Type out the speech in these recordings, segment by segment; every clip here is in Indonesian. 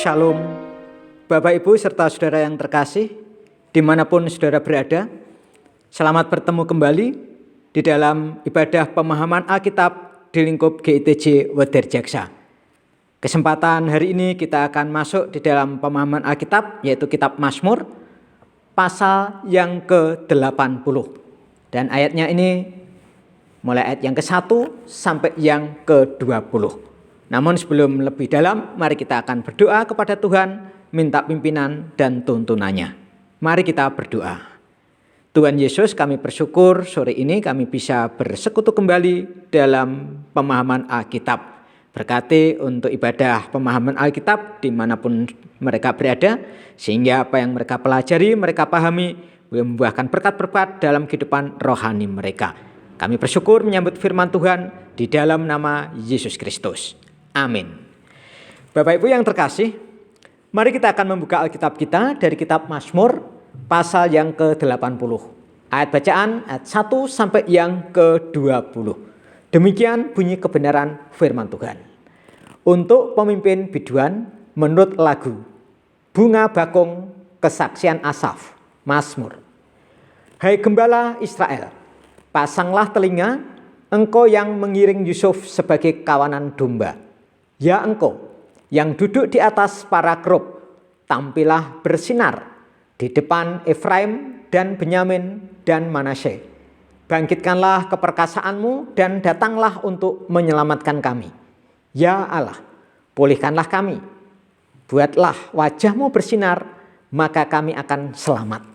Shalom, Bapak Ibu serta saudara yang terkasih, dimanapun saudara berada. Selamat bertemu kembali di dalam ibadah pemahaman Alkitab di lingkup GITJ Wederjaksa. Kesempatan hari ini kita akan masuk di dalam pemahaman Alkitab, yaitu kitab Mazmur, pasal yang ke-80. Dan ayatnya ini mulai ayat yang ke-1 sampai yang ke-20. Namun sebelum lebih dalam, mari kita akan berdoa kepada Tuhan, minta pimpinan dan tuntunannya. Mari kita berdoa. Tuhan Yesus, kami bersyukur sore ini kami bisa bersekutu kembali dalam pemahaman Alkitab. Berkati untuk ibadah pemahaman Alkitab dimanapun mereka berada, sehingga apa yang mereka pelajari, mereka pahami, membuahkan berkat-berkat dalam kehidupan rohani mereka. Kami bersyukur menyambut firman Tuhan di dalam nama Yesus Kristus. Amin. Bapak Ibu yang terkasih, mari kita akan membuka Alkitab kita dari kitab Mazmur pasal yang ke-80. Ayat bacaan ayat 1 sampai yang ke-20. Demikian bunyi kebenaran firman Tuhan. Untuk pemimpin biduan menurut lagu Bunga Bakung Kesaksian Asaf, Mazmur. Hai gembala Israel, pasanglah telinga, engkau yang mengiring Yusuf sebagai kawanan domba. Ya engkau yang duduk di atas para kerub, tampillah bersinar di depan Efraim dan Benyamin dan Manasye. Bangkitkanlah keperkasaanmu dan datanglah untuk menyelamatkan kami. Ya Allah, pulihkanlah kami. Buatlah wajahmu bersinar, maka kami akan selamat.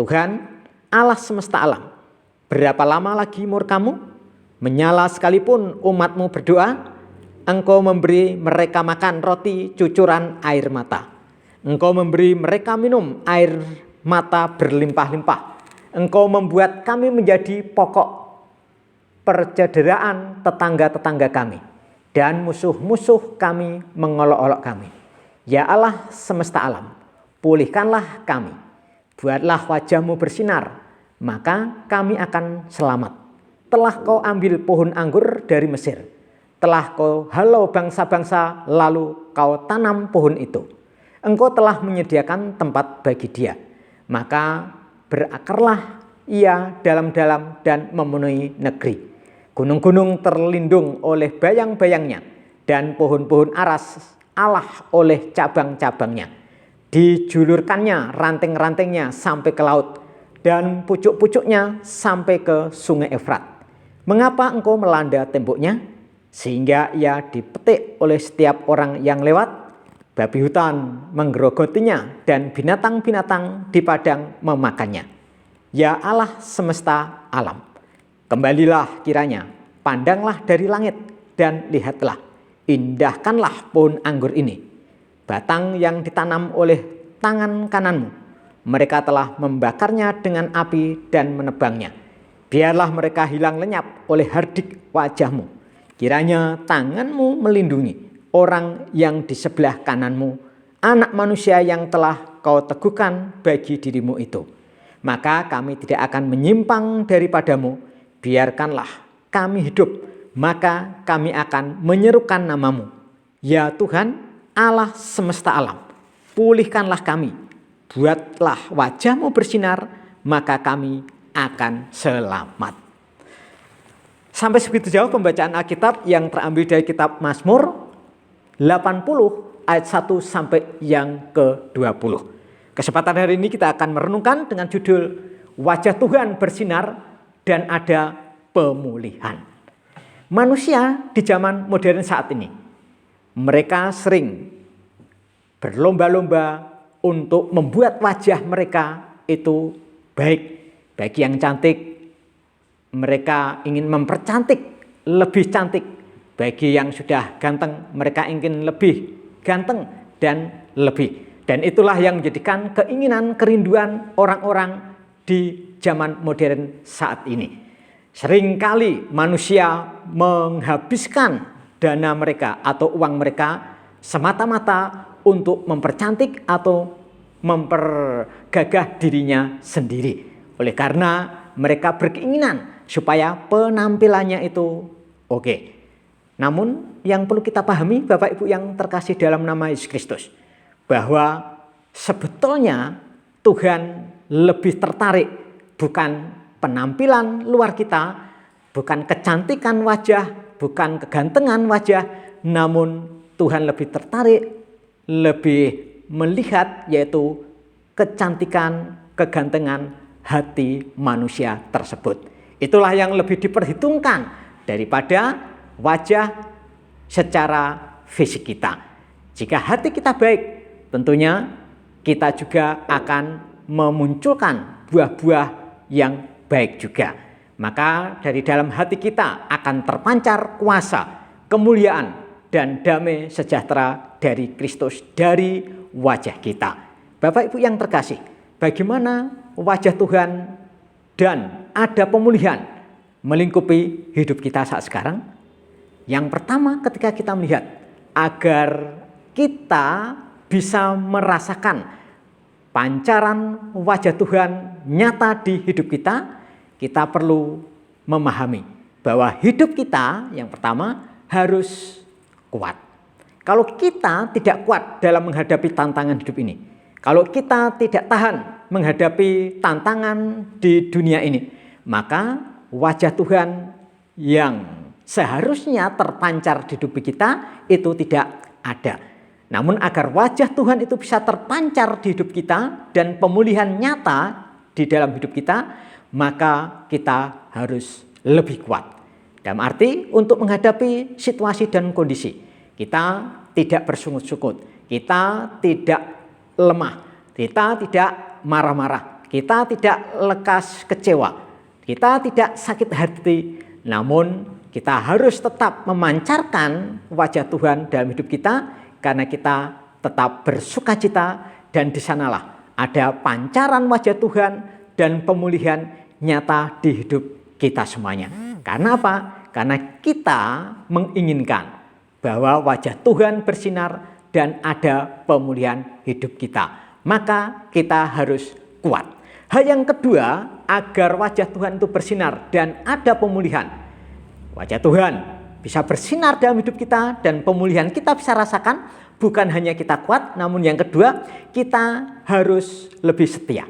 Tuhan, Allah semesta alam, berapa lama lagi murkamu? Menyala sekalipun umatmu berdoa. Engkau memberi mereka makan roti cucuran air mata. Engkau memberi mereka minum air mata berlimpah-limpah. Engkau membuat kami menjadi pokok percederaan tetangga-tetangga kami. Dan musuh-musuh kami mengolok-olok kami. Ya Allah semesta alam, pulihkanlah kami. Buatlah wajahmu bersinar, maka kami akan selamat. Telah kau ambil pohon anggur dari Mesir. Telah kau halau bangsa-bangsa, lalu kau tanam pohon itu. Engkau telah menyediakan tempat bagi dia. Maka berakarlah ia dalam-dalam dan memenuhi negeri. Gunung-gunung terlindung oleh bayang-bayangnya, dan pohon-pohon aras Allah oleh cabang-cabangnya. Dijulurkannya ranting-rantingnya sampai ke laut, dan pucuk-pucuknya sampai ke sungai Efrat. Mengapa engkau melanda temboknya? Sehingga ia dipetik oleh setiap orang yang lewat. Babi hutan menggerogotinya dan binatang-binatang di padang memakannya. Ya Allah semesta alam, kembalilah kiranya, pandanglah dari langit dan lihatlah, indahkanlah pohon anggur ini, batang yang ditanam oleh tangan kananmu. Mereka telah membakarnya dengan api dan menebangnya. Biarlah mereka hilang lenyap oleh hardik wajahmu. Kiranya tanganmu melindungi orang yang di sebelah kananmu, anak manusia yang telah kau teguhkan bagi dirimu itu. Maka kami tidak akan menyimpang daripadamu, biarkanlah kami hidup, maka kami akan menyerukan namamu. Ya Tuhan, Allah semesta alam, pulihkanlah kami, buatlah wajahmu bersinar, maka kami akan selamat. Sampai segitu jauh pembacaan Alkitab yang terambil dari kitab Mazmur 80 ayat 1 sampai yang ke-20. Kesempatan hari ini kita akan merenungkan dengan judul Wajah Tuhan Bersinar dan Ada Pemulihan. Manusia di zaman modern saat ini, mereka sering berlomba-lomba untuk membuat wajah mereka itu baik. Bagi yang cantik, mereka ingin mempercantik, lebih cantik. Bagi yang sudah ganteng, mereka ingin lebih ganteng dan lebih. Dan itulah yang menjadikan keinginan, kerinduan orang-orang di zaman modern saat ini. Seringkali manusia menghabiskan dana mereka atau uang mereka semata-mata untuk mempercantik atau mempergagah dirinya sendiri. Oleh karena mereka berkeinginan supaya penampilannya itu oke. Namun yang perlu kita pahami Bapak Ibu yang terkasih dalam nama Yesus Kristus, bahwa sebetulnya Tuhan lebih tertarik bukan penampilan luar kita, bukan kecantikan wajah, bukan kegantengan wajah, namun Tuhan lebih tertarik, lebih melihat yaitu kecantikan, kegantengan hati manusia tersebut. Itulah yang lebih diperhitungkan daripada wajah secara fisik kita. Jika hati kita baik, tentunya kita juga akan memunculkan buah-buah yang baik juga. Maka dari dalam hati kita akan terpancar kuasa, kemuliaan, dan damai sejahtera dari Kristus dari wajah kita. Bapak Ibu yang terkasih, bagaimana wajah Tuhan dan ada pemulihan melingkupi hidup kita saat sekarang? Yang pertama, ketika kita melihat agar kita bisa merasakan pancaran wajah Tuhan nyata di hidup kita, kita perlu memahami bahwa hidup kita yang pertama harus kuat. Kalau kita tidak kuat dalam menghadapi tantangan hidup ini, kalau kita tidak tahan menghadapi tantangan di dunia ini, maka wajah Tuhan yang seharusnya terpancar di hidup kita itu tidak ada. Namun agar wajah Tuhan itu bisa terpancar di hidup kita dan pemulihan nyata di dalam hidup kita, maka kita harus lebih kuat. Dalam arti untuk menghadapi situasi dan kondisi, kita tidak bersungut-sungut, kita tidak lemah, kita tidak marah-marah, kita tidak lekas kecewa, kita tidak sakit hati, namun kita harus tetap memancarkan wajah Tuhan dalam hidup kita, karena kita tetap bersukacita dan di sanalah ada pancaran wajah Tuhan dan pemulihan nyata di hidup kita semuanya. Karena apa? Karena kita menginginkan bahwa wajah Tuhan bersinar dan ada pemulihan hidup kita. Maka kita harus kuat. Hal yang kedua, agar wajah Tuhan itu bersinar dan ada pemulihan. Wajah Tuhan bisa bersinar dalam hidup kita dan pemulihan kita bisa rasakan, bukan hanya kita kuat, namun yang kedua kita harus lebih setia.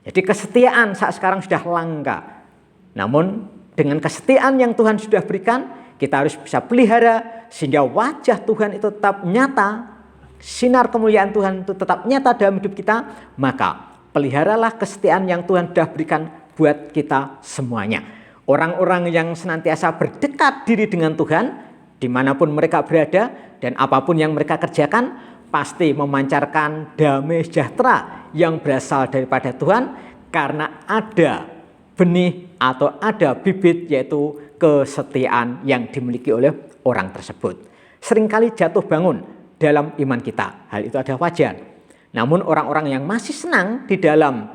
Jadi kesetiaan saat sekarang sudah langka, namun dengan kesetiaan yang Tuhan sudah berikan, kita harus bisa pelihara sehingga wajah Tuhan itu tetap nyata, sinar kemuliaan Tuhan itu tetap nyata dalam hidup kita. Maka peliharalah kesetiaan yang Tuhan sudah berikan buat kita semuanya. Orang-orang yang senantiasa berdekat diri dengan Tuhan, dimanapun mereka berada dan apapun yang mereka kerjakan, pasti memancarkan damai sejahtera yang berasal daripada Tuhan, karena ada benih atau ada bibit, yaitu kesetiaan yang dimiliki oleh orang tersebut. Seringkali jatuh bangun dalam iman kita, hal itu ada wajar. Namun orang-orang yang masih senang di dalam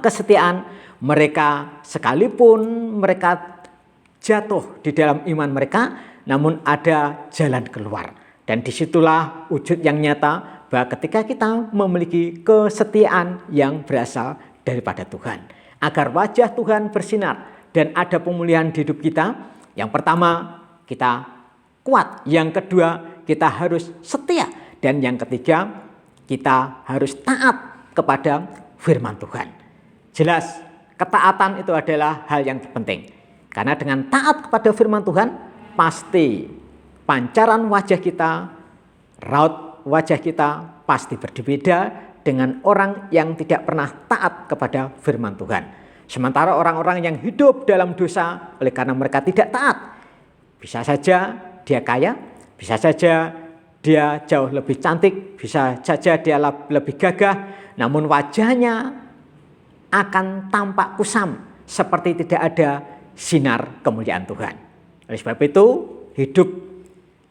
kesetiaan, mereka sekalipun mereka jatuh di dalam iman mereka, namun ada jalan keluar. Dan disitulah wujud yang nyata bahwa ketika kita memiliki kesetiaan yang berasal daripada Tuhan. Agar wajah Tuhan bersinar dan ada pemulihan di hidup kita, yang pertama kita kuat, yang kedua kita harus setia, dan yang ketiga kita harus taat kepada firman Tuhan. Jelas ketaatan itu adalah hal yang penting. Karena dengan taat kepada firman Tuhan, pasti pancaran wajah kita, raut wajah kita pasti berbeda dengan orang yang tidak pernah taat kepada firman Tuhan. Sementara orang-orang yang hidup dalam dosa oleh karena mereka tidak taat, bisa saja dia kaya, bisa saja dia jauh lebih cantik, bisa saja dia lebih gagah, namun wajahnya akan tampak kusam seperti tidak ada sinar kemuliaan Tuhan. Oleh sebab itu, hidup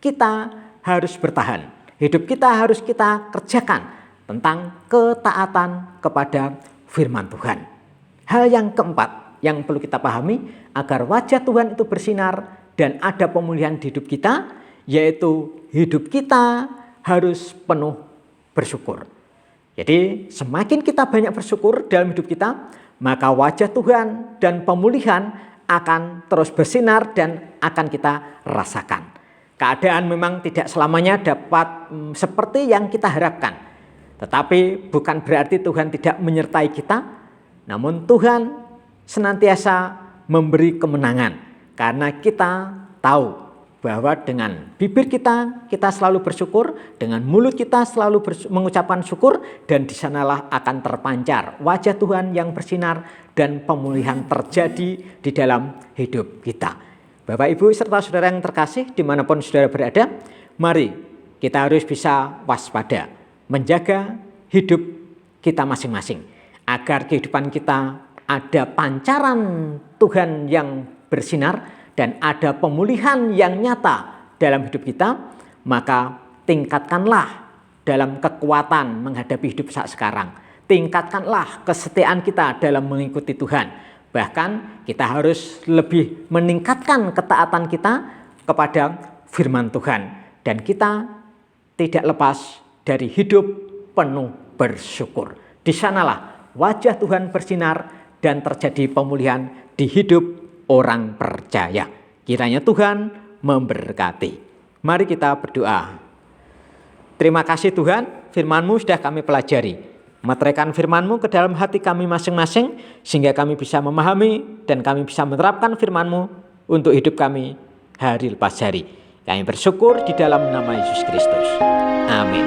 kita harus bertahan. Hidup kita harus kita kerjakan tentang ketaatan kepada firman Tuhan. Hal yang keempat yang perlu kita pahami agar wajah Tuhan itu bersinar dan ada pemulihan di hidup kita, yaitu hidup kita harus penuh bersyukur. Jadi semakin kita banyak bersyukur dalam hidup kita, maka wajah Tuhan dan pemulihan akan terus bersinar dan akan kita rasakan. Keadaan memang tidak selamanya dapat seperti yang kita harapkan. Tetapi bukan berarti Tuhan tidak menyertai kita, namun Tuhan senantiasa memberi kemenangan. Karena kita tahu bahwa dengan bibir kita selalu bersyukur, dengan mulut kita selalu mengucapkan syukur, dan di sanalah akan terpancar wajah Tuhan yang bersinar dan pemulihan terjadi di dalam hidup kita. Bapak, Ibu, serta saudara yang terkasih dimanapun saudara berada, mari kita harus bisa waspada, menjaga hidup kita masing-masing, agar kehidupan kita ada pancaran Tuhan yang bersinar, dan ada pemulihan yang nyata dalam hidup kita. Maka tingkatkanlah dalam kekuatan menghadapi hidup saat sekarang. Tingkatkanlah kesetiaan kita dalam mengikuti Tuhan. Bahkan kita harus lebih meningkatkan ketaatan kita kepada firman Tuhan. Dan kita tidak lepas dari hidup penuh bersyukur. Di sanalah wajah Tuhan bersinar dan terjadi pemulihan di hidup orang percaya. Kiranya Tuhan memberkati. Mari kita berdoa. Terima kasih Tuhan, firman-Mu sudah kami pelajari. Meteraikan firman-Mu ke dalam hati kami masing-masing, sehingga kami bisa memahami dan kami bisa menerapkan firman-Mu untuk hidup kami hari lepas hari. Kami bersyukur di dalam nama Yesus Kristus. Amin.